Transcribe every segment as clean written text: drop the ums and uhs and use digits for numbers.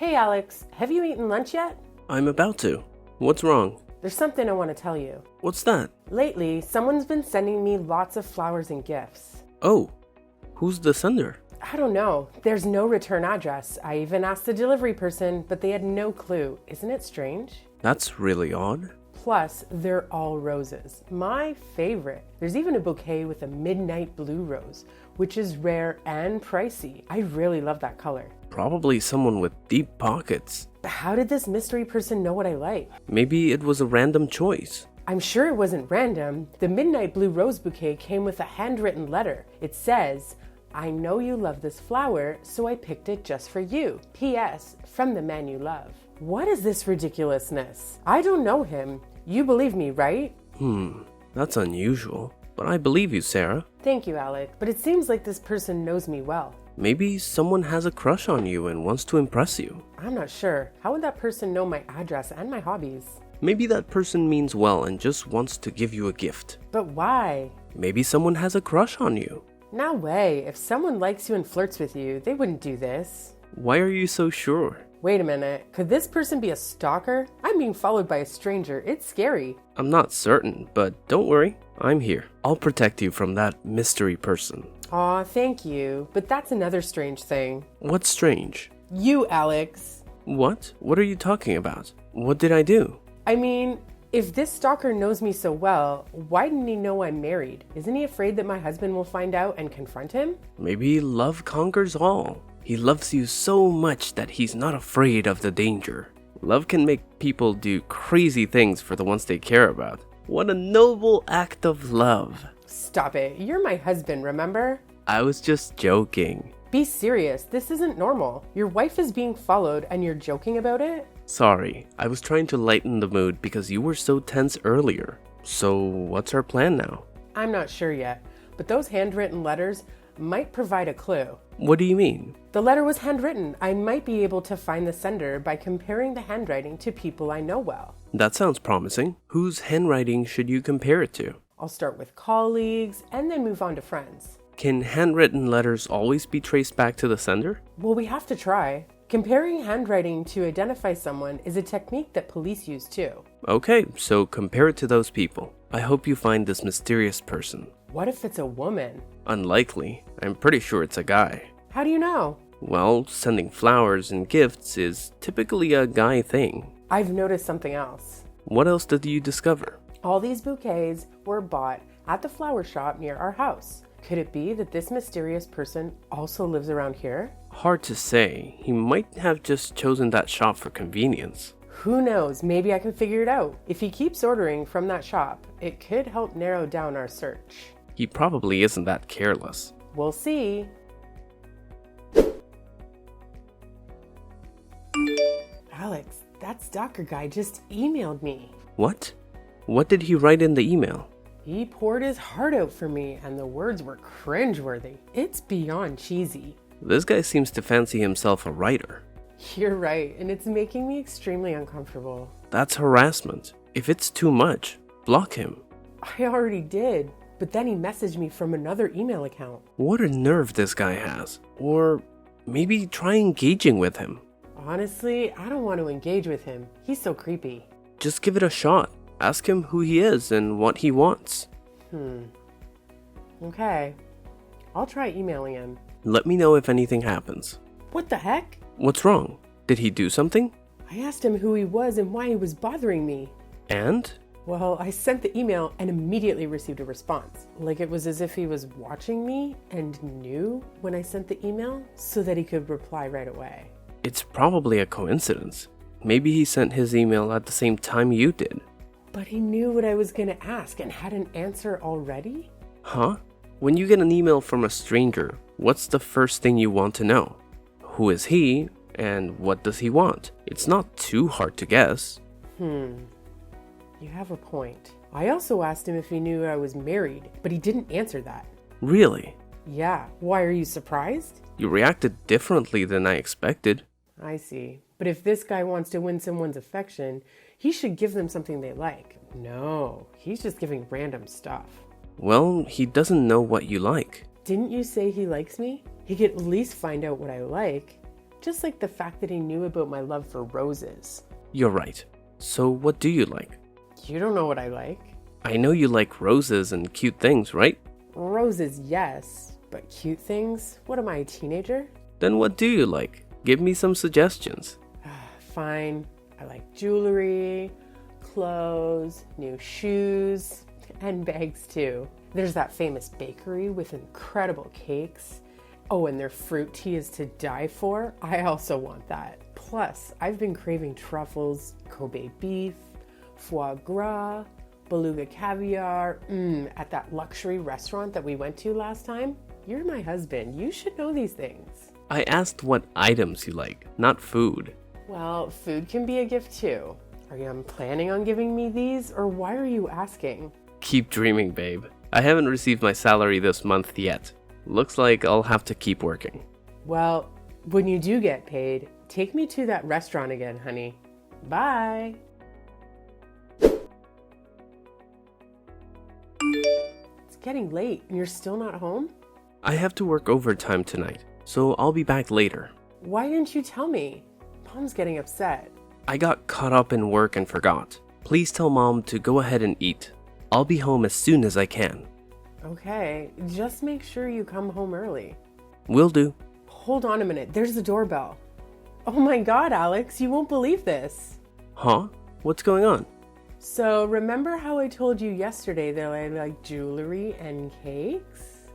Hey Alex, have you eaten lunch yet? I'm about to. What's wrong? There's something I want to tell you. What's that? Lately, someone's been sending me lots of flowers and gifts. Oh, who's the sender? I don't know. There's no return address. I even asked the delivery person, but they had no clue. Isn't it strange? That's really odd. Plus, they're all roses. My favorite. There's even a bouquet with a midnight blue rose, which is rare and pricey. I really love that color. Probably someone with deep pockets. But how did this mystery person know what I like? Maybe it was a random choice. I'm sure it wasn't random. The midnight blue rose bouquet came with a handwritten letter. It says, "I know you love this flower, so I picked it just for you. P.S. From the man you love." What is this ridiculousness? I don't know him. You believe me, right? That's unusual. But I believe you, Sarah. Thank you, Alec. But it seems like this person knows me well. Maybe someone has a crush on you and wants to impress you. I'm not sure. How would that person know my address and my hobbies? Maybe that person means well and just wants to give you a gift. But why? Maybe someone has a crush on you. No way. If someone likes you and flirts with you, they wouldn't do this. Why are you so sure? Wait a minute. Could this person be a stalker? I'm being followed by a stranger. It's scary. I'm not certain, but don't worry. I'm here. I'll protect you from that mystery person. Aw, thank you. But that's another strange thing. What's strange? You, Alex. What? What are you talking about? What did I do? I mean, if this stalker knows me so well, why didn't he know I'm married? Isn't he afraid that my husband will find out and confront him? Maybe love conquers all. He loves you so much that he's not afraid of the danger. Love can make people do crazy things for the ones they care about. What a noble act of love. Stop it. You're my husband, remember? I was just joking. Be serious. This isn't normal. Your wife is being followed and you're joking about it? Sorry, I was trying to lighten the mood because you were so tense earlier. So, what's our plan now? I'm not sure yet, but those handwritten letters might provide a clue. What do you mean? The letter was handwritten. I might be able to find the sender by comparing the handwriting to people I know well. That sounds promising. Whose handwriting should you compare it to? I'll start with colleagues and then move on to friends. Can handwritten letters always be traced back to the sender? Well, we have to try. Comparing handwriting to identify someone is a technique that police use too. Okay, so compare it to those people. I hope you find this mysterious person. What if it's a woman? Unlikely. I'm pretty sure it's a guy. How do you know? Well, sending flowers and gifts is typically a guy thing. I've noticed something else. What else did you discover? All these bouquets were bought at the flower shop near our house. Could it be that this mysterious person also lives around here? Hard to say. He might have just chosen that shop for convenience. Who knows? Maybe I can figure it out. If he keeps ordering from that shop, it could help narrow down our search. He probably isn't that careless. We'll see. Alex, that stalker guy just emailed me. What? What did he write in the email? He poured his heart out for me, and the words were cringeworthy. It's beyond cheesy. This guy seems to fancy himself a writer. You're right, and it's making me extremely uncomfortable. That's harassment. If it's too much, block him. I already did, but then he messaged me from another email account. What a nerve this guy has. Or maybe try engaging with him. Honestly, I don't want to engage with him. He's so creepy. Just give it a shot. Ask him who he is and what he wants. Okay. I'll try emailing him. Let me know if anything happens. What the heck? What's wrong? Did he do something? I asked him who he was and why he was bothering me. And? Well, I sent the email and immediately received a response. Like it was as if he was watching me and knew when I sent the email so that he could reply right away. It's probably a coincidence. Maybe he sent his email at the same time you did. But he knew what I was going to ask and had an answer already? Huh? When you get an email from a stranger, what's the first thing you want to know? Who is he, and what does he want? It's not too hard to guess. You have a point. I also asked him if he knew I was married, but he didn't answer that. Really? Yeah. Why, are you surprised? You reacted differently than I expected. I see. But if this guy wants to win someone's affection, he should give them something they like. No, he's just giving random stuff. Well, he doesn't know what you like. Didn't you say he likes me? He could at least find out what I like. just like the fact that he knew about my love for roses. You're right. So what do you like? You don't know what I like. I know you like roses and cute things, right? Roses, yes, but cute things? What am I, a teenager? Then what do you like? Give me some suggestions. Fine. I like jewelry, clothes, new shoes, and bags too. There's that famous bakery with incredible cakes. Oh, and their fruit tea is to die for. I also want that. Plus, I've been craving truffles, Kobe beef, foie gras, beluga caviar, at that luxury restaurant that we went to last time. You're my husband. You should know these things. I asked what items you like, not food. Well, food can be a gift too. Are you planning on giving me these, or why are you asking? Keep dreaming, babe. I haven't received my salary this month yet. Looks like I'll have to keep working. Well, when you do get paid, take me to that restaurant again, honey. Bye. It's getting late and you're still not home? I have to work overtime tonight, so I'll be back later. Why didn't you tell me? Mom's getting upset. I got caught up in work and forgot. Please tell Mom to go ahead and eat. I'll be home as soon as I can. Okay, just make sure you come home early. Will do. Hold on a minute, there's the doorbell. Oh my God, Alex, you won't believe this. Huh? What's going on? So remember how I told you yesterday that I like jewelry and cakes?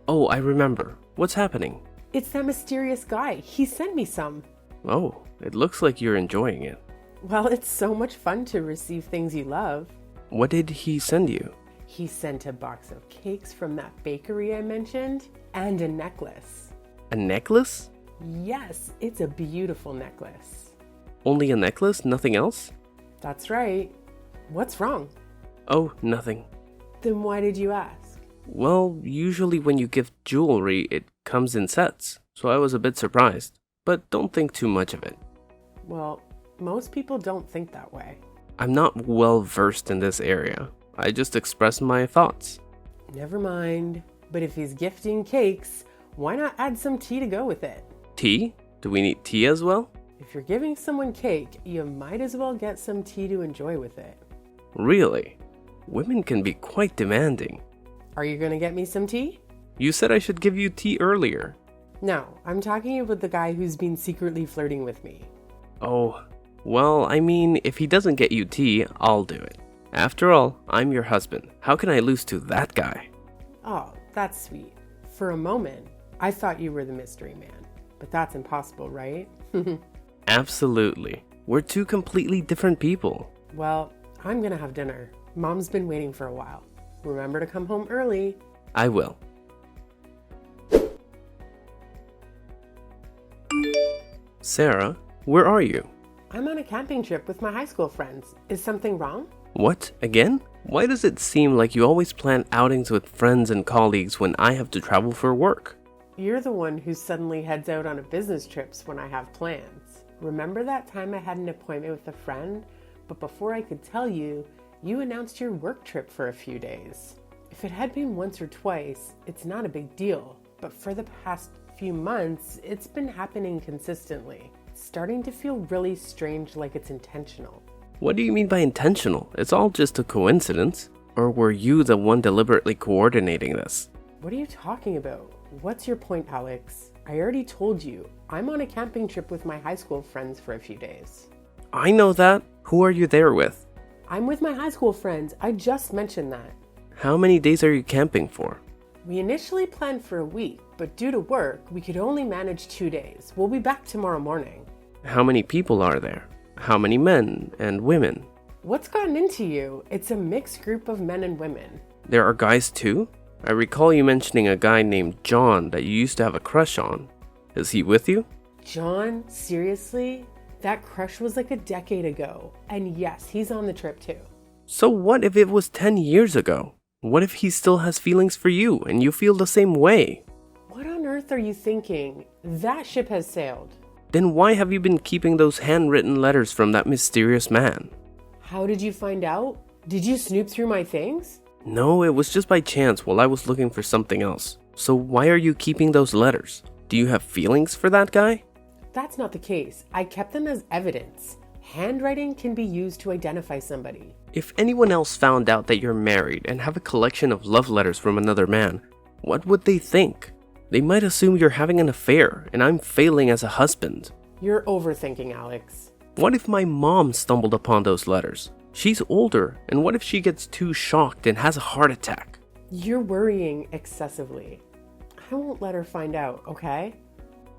Oh, I remember. What's happening? It's that mysterious guy. He sent me some. Oh, it looks like you're enjoying it. Well, it's so much fun to receive things you love. What did he send you? He sent a box of cakes from that bakery I mentioned and a necklace. A necklace? Yes, it's a beautiful necklace. Only a necklace? Nothing else? That's right. What's wrong? Oh, nothing. Then why did you ask? Well, usually when you gift jewelry, it comes in sets, so I was a bit surprised. But don't think too much of it. Well, most people don't think that way. I'm not well versed in this area. I just express my thoughts. Never mind. But if he's gifting cakes, why not add some tea to go with it? Tea? Do we need tea as well? If you're giving someone cake, you might as well get some tea to enjoy with it. Really? Women can be quite demanding. Are you gonna get me some tea? You said I should give you tea earlier. No, I'm talking about the guy who's been secretly flirting with me. Oh, well, I mean, if he doesn't get you tea, I'll do it. After all, I'm your husband. How can I lose to that guy? Oh, that's sweet. For a moment, I thought you were the mystery man. But that's impossible, right? Absolutely. We're two completely different people. Well, I'm gonna have dinner. Mom's been waiting for a while. Remember to come home early. I will. Sarah, where are you? I'm on a camping trip with my high school friends. Is something wrong? What? Again? Why does it seem like you always plan outings with friends and colleagues when I have to travel for work? You're the one who suddenly heads out on a business trips when I have plans. Remember that time I had an appointment with a friend, but before I could tell you, you announced your work trip for a few days. If it had been once or twice, it's not a big deal, but for the past few months, it's been happening consistently. It's starting to feel really strange, like it's intentional. What do you mean by intentional? It's all just a coincidence. Or were you the one deliberately coordinating this? What are you talking about? What's your point, Alex? I already told you, I'm on a camping trip with my high school friends for a few days. I know that. Who are you there with? I'm with my high school friends. I just mentioned that. How many days are you camping for? We initially planned for a week, but due to work, we could only manage 2 days. We'll be back tomorrow morning. How many people are there? How many men and women? What's gotten into you? It's a mixed group of men and women. There are guys too? I recall you mentioning a guy named John that you used to have a crush on. Is he with you? John? Seriously? That crush was like a decade ago. And yes, he's on the trip too. So what if it was 10 years ago? What if he still has feelings for you and you feel the same way? What on earth are you thinking? That ship has sailed. Then why have you been keeping those handwritten letters from that mysterious man? How did you find out? Did you snoop through my things? No, it was just by chance while I was looking for something else. So why are you keeping those letters? Do you have feelings for that guy? That's not the case. I kept them as evidence. Handwriting can be used to identify somebody. If anyone else found out that you're married and have a collection of love letters from another man, what would they think? They might assume you're having an affair and I'm failing as a husband. You're overthinking, Alex. What if my mom stumbled upon those letters? She's older, and what if she gets too shocked and has a heart attack? You're worrying excessively. I won't let her find out, okay?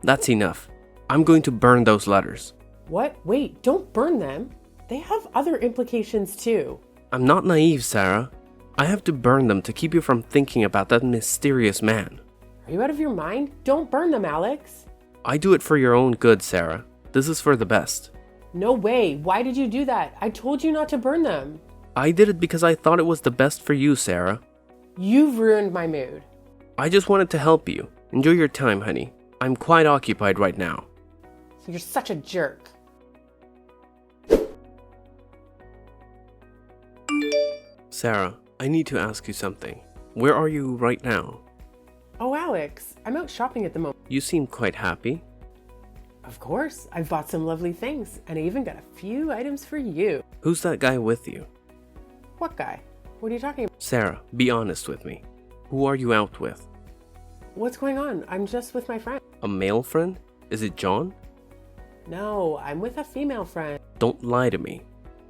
That's enough. I'm going to burn those letters. What? Wait, don't burn them. They have other implications too. I'm not naive, Sarah. I have to burn them to keep you from thinking about that mysterious man. Are you out of your mind? Don't burn them, Alex. I do it for your own good, Sarah. This is for the best. No way. Why did you do that? I told you not to burn them. I did it because I thought it was the best for you, Sarah. You've ruined my mood. I just wanted to help you. Enjoy your time, honey. I'm quite occupied right now. You're such a jerk. Sarah, I need to ask you something. Where are you right now? Oh, Alex, I'm out shopping at the moment. You seem quite happy. Of course, I've bought some lovely things, and I even got a few items for you. Who's that guy with you? What guy? What are you talking about? Sarah, be honest with me. Who are you out with? What's going on? I'm just with my friend. A male friend? Is it John? No, I'm with a female friend. Don't lie to me.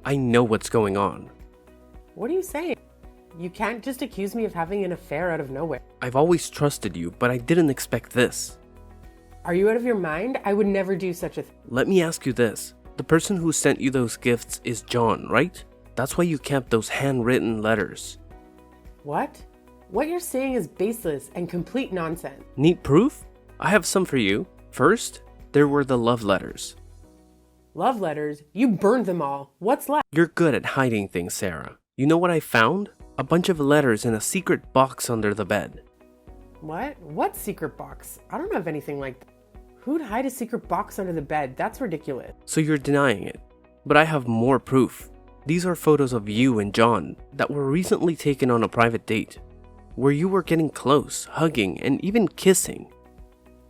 I know what's going on. What are you saying? You can't just accuse me of having an affair out of nowhere. I've always trusted you, but I didn't expect this. Are you out of your mind? I would never do such a thing. Let me ask you this. The person who sent you those gifts is John, right? That's why you kept those handwritten letters. What? What you're saying is baseless and complete nonsense. Need proof? I have some for you. First, there were the love letters. Love letters? You burned them all. What's left? You're good at hiding things, Sarah. You know what I found? A bunch of letters in a secret box under the bed. What? What secret box? I don't have anything like that. Who'd hide a secret box under the bed? That's ridiculous. So you're denying it. But I have more proof. These are photos of you and John that were recently taken on a private date, where you were getting close, hugging, and even kissing.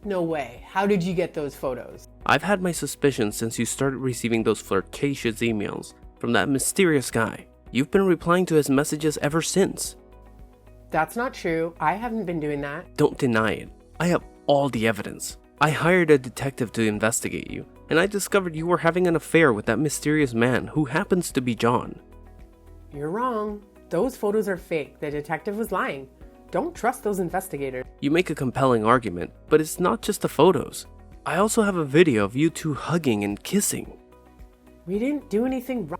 No way. How did you get those photos? I've had my suspicions since you started receiving those flirtatious emails from that mysterious guy. You've been replying to his messages ever since. That's not true. I haven't been doing that. Don't deny it. I have all the evidence. I hired a detective to investigate you, and I discovered you were having an affair with that mysterious man who happens to be John. You're wrong. Those photos are fake. The detective was lying. Don't trust those investigators. You make a compelling argument, but it's not just the photos. I also have a video of you two hugging and kissing. We didn't do anything wrong.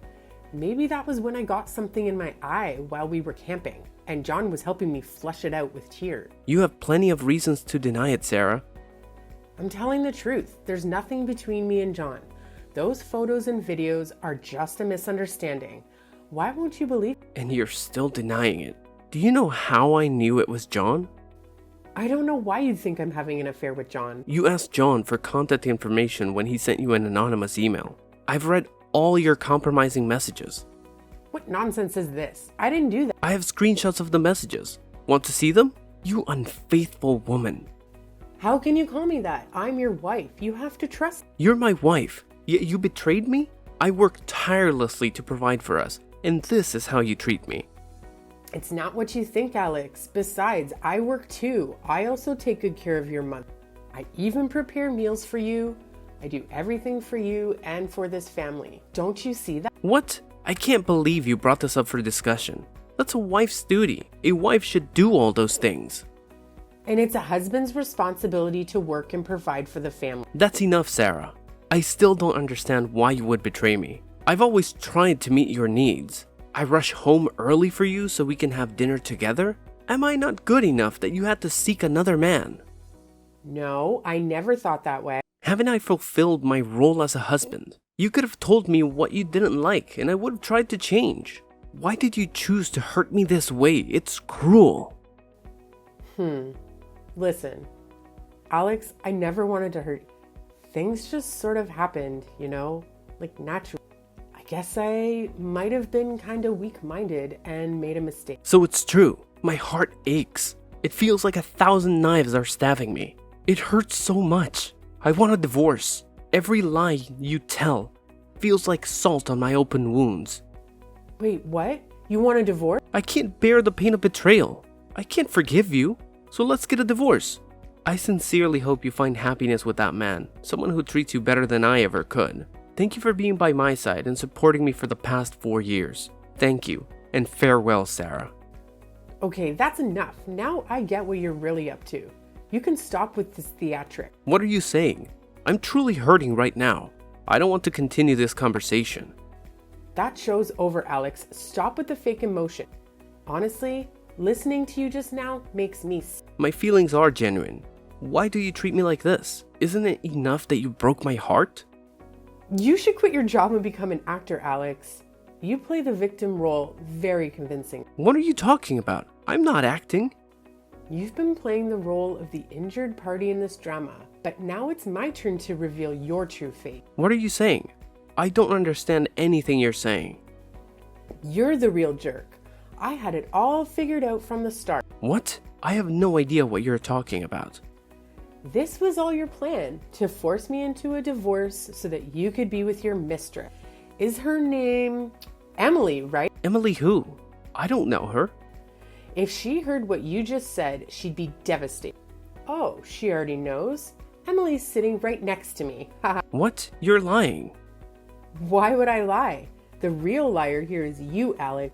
Maybe that was when I got something in my eye while we were camping, and John was helping me flush it out with tears. You have plenty of reasons to deny it, Sarah. I'm telling the truth. There's nothing between me and John. Those photos and videos are just a misunderstanding. Why won't you believe? And you're still denying it. Do you know how I knew it was John? I don't know why you'd think I'm having an affair with John. You asked John for contact information when he sent you an anonymous email. I've read all your compromising messages. What nonsense is this? I didn't do that. I have screenshots of the messages. Want to see them? You unfaithful woman. How can you call me that? I'm your wife. You have to trust. You're my wife, yet you betrayed me? I work tirelessly to provide for us, and this is how you treat me. It's not what you think, Alex. Besides, I work too. I also take good care of your mother. I even prepare meals for you. I do everything for you and for this family. Don't you see that? What? I can't believe you brought this up for discussion. That's a wife's duty. A wife should do all those things. And it's a husband's responsibility to work and provide for the family. That's enough, Sarah. I still don't understand why you would betray me. I've always tried to meet your needs. I rush home early for you so we can have dinner together? Am I not good enough that you had to seek another man? No, I never thought that way. Haven't I fulfilled my role as a husband? You could have told me what you didn't like and I would have tried to change. Why did you choose to hurt me this way? It's cruel. Listen, Alex, I never wanted to hurt you. Things just sort of happened, like naturally. I guess I might have been kind of weak-minded and made a mistake. So it's true. My heart aches. It feels like 1,000 knives are stabbing me. It hurts so much. I want a divorce. Every lie you tell feels like salt on my open wounds. Wait, what? You want a divorce? I can't bear the pain of betrayal. I can't forgive you, so let's get a divorce. I sincerely hope you find happiness with that man, someone who treats you better than I ever could. Thank you for being by my side and supporting me for the past 4 years. Thank you, and farewell, Sarah. Okay, that's enough. Now I get what you're really up to. You can stop with this theatric. What are you saying? I'm truly hurting right now. I don't want to continue this conversation. That show's over, Alex. Stop with the fake emotion. Honestly, listening to you just now makes me sick. My feelings are genuine. Why do you treat me like this? Isn't it enough that you broke my heart? You should quit your job and become an actor, Alex. You play the victim role very convincing. What are you talking about? I'm not acting. You've been playing the role of the injured party in this drama, but now it's my turn to reveal your true fate. What are you saying? I don't understand anything you're saying. You're the real jerk. I had it all figured out from the start. What? I have no idea what you're talking about. This was all your plan, to force me into a divorce so that you could be with your mistress. Is her name Emily, right? Emily who? I don't know her. If she heard what you just said, she'd be devastated. Oh, she already knows? Emily's sitting right next to me. What? You're lying. Why would I lie? The real liar here is you, Alex.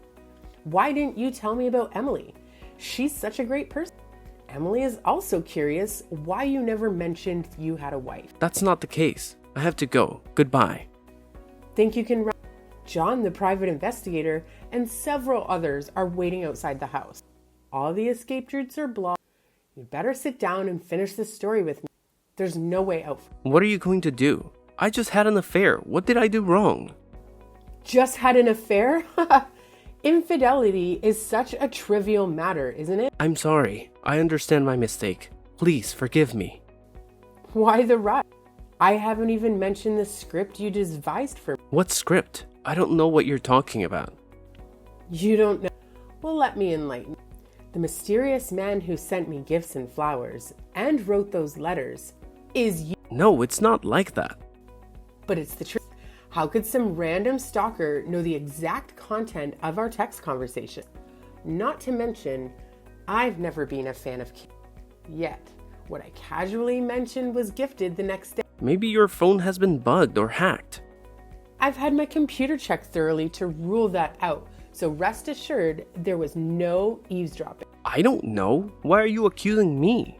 Why didn't you tell me about Emily? She's such a great person. Emily is also curious why you never mentioned you had a wife. That's not the case. I have to go. Goodbye. Think you can run? John, the private investigator, and several others are waiting outside the house. All the escape routes are blocked. You better sit down and finish this story with me. There's no way out. What are you going to do? I just had an affair. What did I do wrong? Just had an affair? Infidelity is such a trivial matter, isn't it? I'm sorry. I understand my mistake. Please forgive me. Why the rush? I haven't even mentioned the script you devised for me. What script? I don't know what you're talking about. You don't know? Well, let me enlighten you. The mysterious man who sent me gifts and flowers and wrote those letters is you. No, it's not like that. But it's the truth. How could some random stalker know the exact content of our text conversation? Not to mention, I've never been a fan of kids. Yet, what I casually mentioned was gifted the next day. Maybe your phone has been bugged or hacked. I've had my computer checked thoroughly to rule that out, so rest assured there was no eavesdropping. I don't know. Why are you accusing me?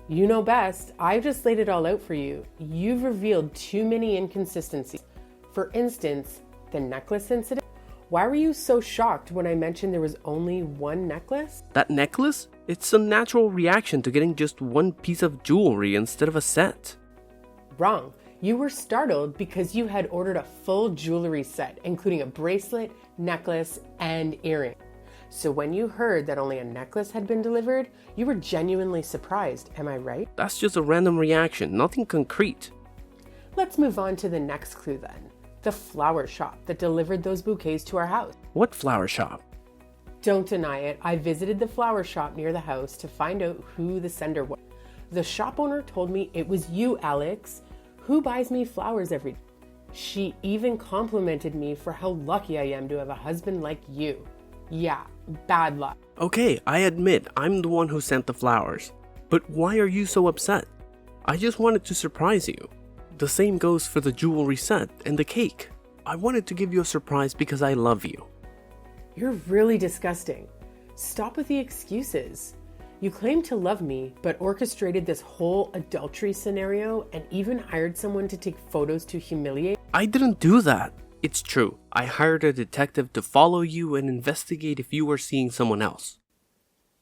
You know best. I've just laid it all out for you. You've revealed too many inconsistencies. For instance, the necklace incident. Why were you so shocked when I mentioned there was only one necklace? That necklace? It's a natural reaction to getting just one piece of jewelry instead of a set. Wrong. You were startled because you had ordered a full jewelry set, including a bracelet, necklace, and earring. So when you heard that only a necklace had been delivered, you were genuinely surprised, am I right? That's just a random reaction, nothing concrete. Let's move on to the next clue then. The flower shop that delivered those bouquets to our house. What flower shop? Don't deny it, I visited the flower shop near the house to find out who the sender was. The shop owner told me it was you, Alex, who buys me flowers every day. She even complimented me for how lucky I am to have a husband like you. Yeah, bad luck. Okay, I admit I'm the one who sent the flowers. But why are you so upset? I just wanted to surprise you. The same goes for the jewelry set and the cake. I wanted to give you a surprise because I love you. You're really disgusting. Stop with the excuses. You claim to love me, but orchestrated this whole adultery scenario and even hired someone to take photos to humiliate. I didn't do that. It's true. I hired a detective to follow you and investigate if you were seeing someone else.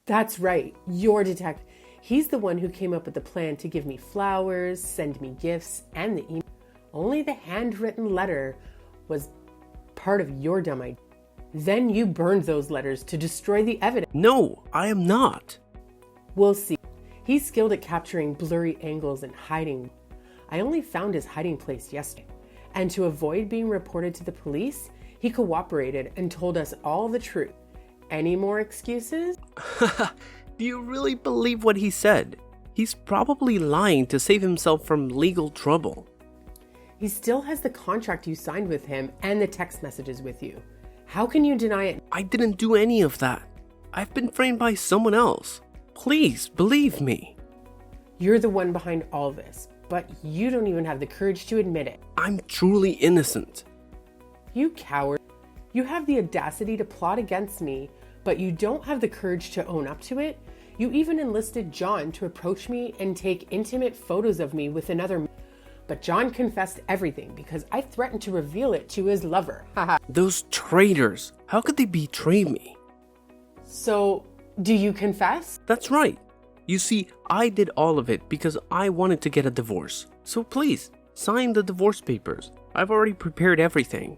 That's right, your detective. He's the one who came up with the plan to give me flowers, send me gifts, and the email. Only the handwritten letter was part of your dumb idea. Then you burned those letters to destroy the evidence. No, I am not. We'll see. He's skilled at capturing blurry angles and hiding. I only found his hiding place yesterday. And to avoid being reported to the police, he cooperated and told us all the truth. Any more excuses? Do you really believe what he said? He's probably lying to save himself from legal trouble. He still has the contract you signed with him and the text messages with you. How can you deny it? I didn't do any of that. I've been framed by someone else. Please believe me. You're the one behind all this, but you don't even have the courage to admit it. I'm truly innocent. You coward. You have the audacity to plot against me, but you don't have the courage to own up to it. You even enlisted John to approach me and take intimate photos of me with another. But John confessed everything because I threatened to reveal it to his lover. Haha. Those traitors, how could they betray me? So, do you confess? That's right. You see, I did all of it because I wanted to get a divorce. So please, sign the divorce papers. I've already prepared everything.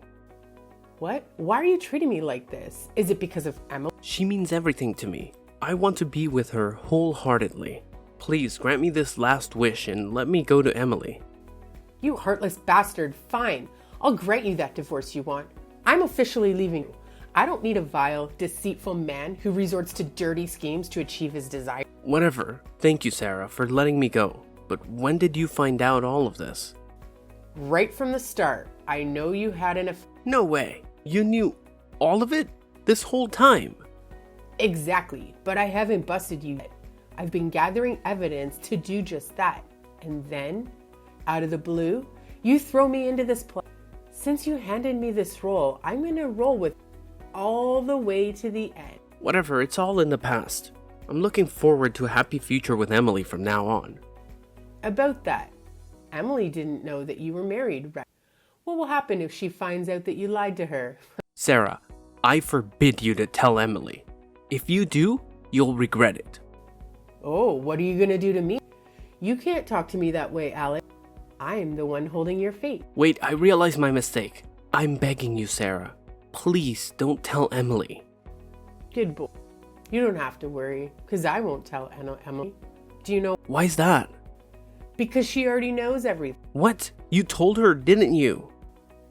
What? Why are you treating me like this? Is it because of Emily? She means everything to me. I want to be with her wholeheartedly. Please grant me this last wish and let me go to Emily. You heartless bastard. Fine. I'll grant you that divorce you want. I'm officially leaving you. I don't need a vile, deceitful man who resorts to dirty schemes to achieve his desire. Whatever. Thank you, Sarah, for letting me go. But when did you find out all of this? Right from the start. I know you had an affair. No way. You knew all of it? This whole time? Exactly, but I haven't busted you yet. I've been gathering evidence to do just that. And then, out of the blue, you throw me into this play. Since you handed me this role, I'm gonna roll with all the way to the end. Whatever, it's all in the past. I'm looking forward to a happy future with Emily from now on. About that, Emily didn't know that you were married, right? What will happen if she finds out that you lied to her? Sarah, I forbid you to tell Emily. If you do, you'll regret it. Oh, what are you gonna do to me? You can't talk to me that way, Alex. I am the one holding your fate. Wait, I realize my mistake. I'm begging you, Sarah. Please don't tell Emily. Good boy. You don't have to worry, because I won't tell Emily. Do you know? Why's that? Because she already knows everything. What? You told her, didn't you?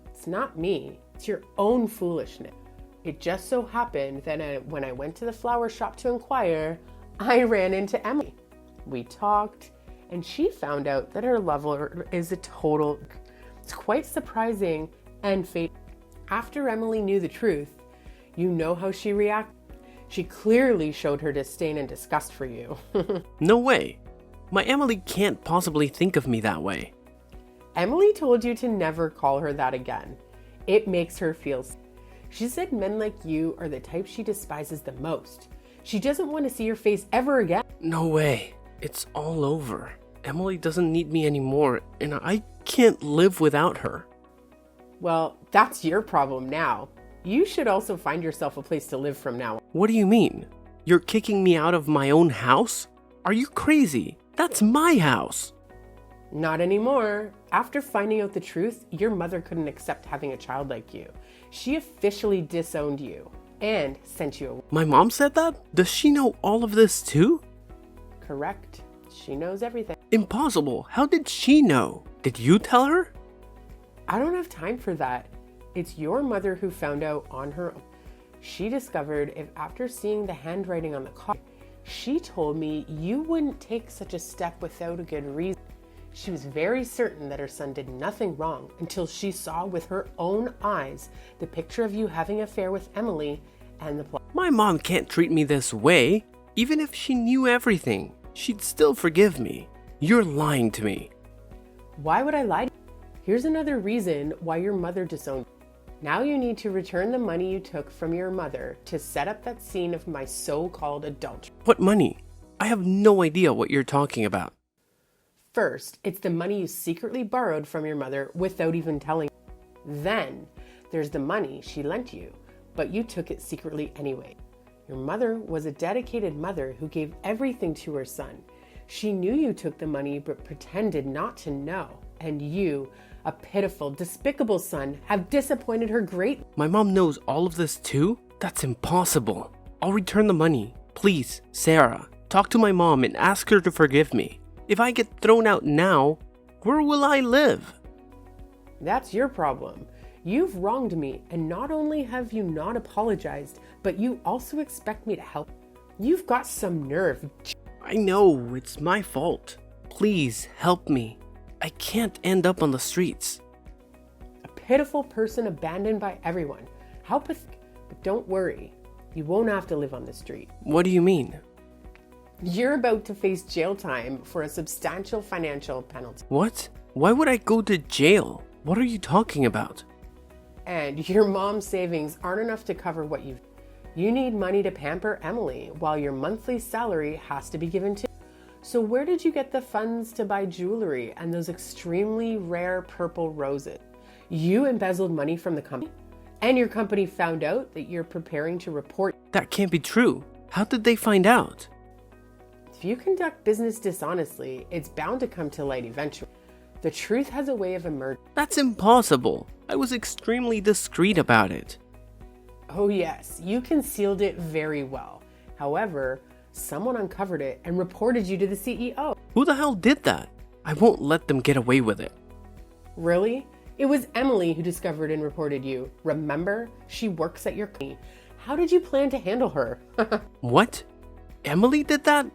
It's not me. It's your own foolishness. It just so happened that when I went to the flower shop to inquire, I ran into Emily. We talked, and she found out that her lover is a total... It's quite surprising and fatal. After Emily knew the truth, you know how she reacted? She clearly showed her disdain and disgust for you. No way. My Emily can't possibly think of me that way. Emily told you to never call her that again. It makes her feel sick. She said men like you are the type she despises the most. She doesn't want to see your face ever again. No way. It's all over. Emily doesn't need me anymore, and I can't live without her. Well, that's your problem now. You should also find yourself a place to live from now on. What do you mean? You're kicking me out of my own house? Are you crazy? That's my house. Not anymore. After finding out the truth, your mother couldn't accept having a child like you. She officially disowned you and sent you away. My mom said that? Does she know all of this too? Correct. She knows everything. Impossible. How did she know? Did you tell her? I don't have time for that. It's your mother who found out on her own. She discovered if after seeing the handwriting on the card, she told me you wouldn't take such a step without a good reason. She was very certain that her son did nothing wrong until she saw with her own eyes the picture of you having an affair with Emily and the plot. My mom can't treat me this way. Even if she knew everything, she'd still forgive me. You're lying to me. Why would I lie to you? Here's another reason why your mother disowned you. Now you need to return the money you took from your mother to set up that scene of my so-called adultery. What money? I have no idea what you're talking about. First, it's the money you secretly borrowed from your mother without even telling you. Then, there's the money she lent you, but you took it secretly anyway. Your mother was a dedicated mother who gave everything to her son. She knew you took the money but pretended not to know. And you, a pitiful, despicable son, have disappointed her greatly. My mom knows all of this too? That's impossible. I'll return the money. Please, Sarah, talk to my mom and ask her to forgive me. If I get thrown out now, where will I live? That's your problem. You've wronged me, and not only have you not apologized, but you also expect me to help. You've got some nerve. I know, it's my fault. Please help me. I can't end up on the streets. pitiful person abandoned by everyone. How pathetic. But don't worry, you won't have to live on the street. What do you mean? You're about to face jail time for a substantial financial penalty. What? Why would I go to jail? What are you talking about? And your mom's savings aren't enough to cover what you've... You need money to pamper Emily while your monthly salary has to be given to... So where did you get the funds to buy jewelry and those extremely rare purple roses? You embezzled money from the company? And your company found out that you're preparing to report... That can't be true. How did they find out? If you conduct business dishonestly, it's bound to come to light eventually. The truth has a way of emerging. That's impossible. I was extremely discreet about it. Oh yes, you concealed it very well. However, someone uncovered it and reported you to the CEO. Who the hell did that? I won't let them get away with it. Really? It was Emily who discovered and reported you. Remember? She works at your company. How did you plan to handle her? What? Emily did that?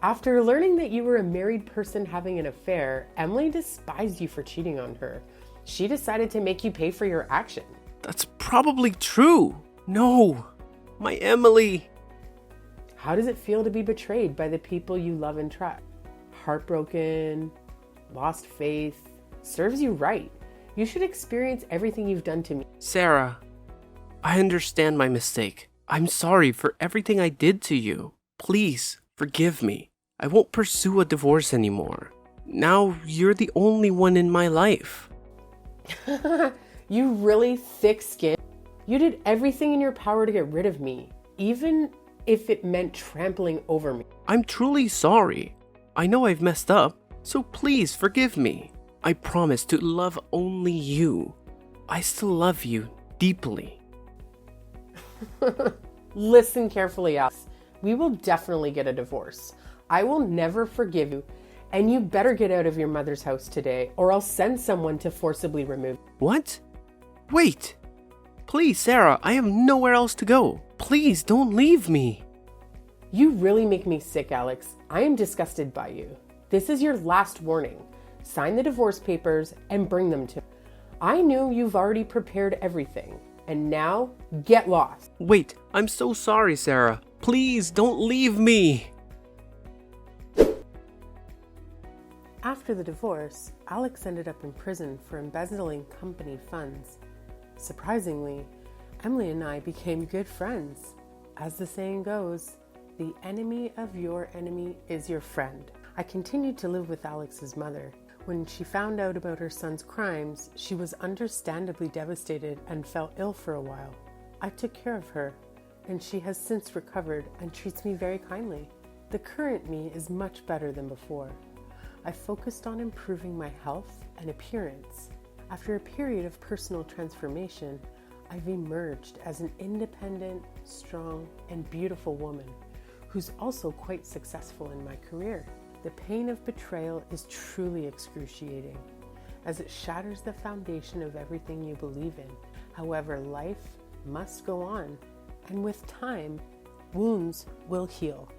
After learning that you were a married person having an affair, Emily despised you for cheating on her. She decided to make you pay for your action. That's probably true. No, my Emily. How does it feel to be betrayed by the people you love and trust? Heartbroken, lost faith, serves you right. You should experience everything you've done to me. Sarah, I understand my mistake. I'm sorry for everything I did to you. Please forgive me. I won't pursue a divorce anymore. Now you're the only one in my life. You really thick-skinned. You did everything in your power to get rid of me, even if it meant trampling over me. I'm truly sorry. I know I've messed up, so please forgive me. I promise to love only you. I still love you deeply. Listen carefully, Alex. We will definitely get a divorce. I will never forgive you, and you better get out of your mother's house today, or I'll send someone to forcibly remove you. What? Wait. Please, Sarah, I have nowhere else to go. Please don't leave me. You really make me sick, Alex. I am disgusted by you. This is your last warning. Sign the divorce papers and bring them to me. I knew you've already prepared everything, and now get lost. Wait, I'm so sorry, Sarah. Please don't leave me. After the divorce, Alex ended up in prison for embezzling company funds. Surprisingly, Emily and I became good friends. As the saying goes, the enemy of your enemy is your friend. I continued to live with Alex's mother. When she found out about her son's crimes, she was understandably devastated and fell ill for a while. I took care of her, and she has since recovered and treats me very kindly. The current me is much better than before. I focused on improving my health and appearance. After a period of personal transformation, I've emerged as an independent, strong, and beautiful woman who's also quite successful in my career. The pain of betrayal is truly excruciating, as it shatters the foundation of everything you believe in. However, life must go on, and with time, wounds will heal.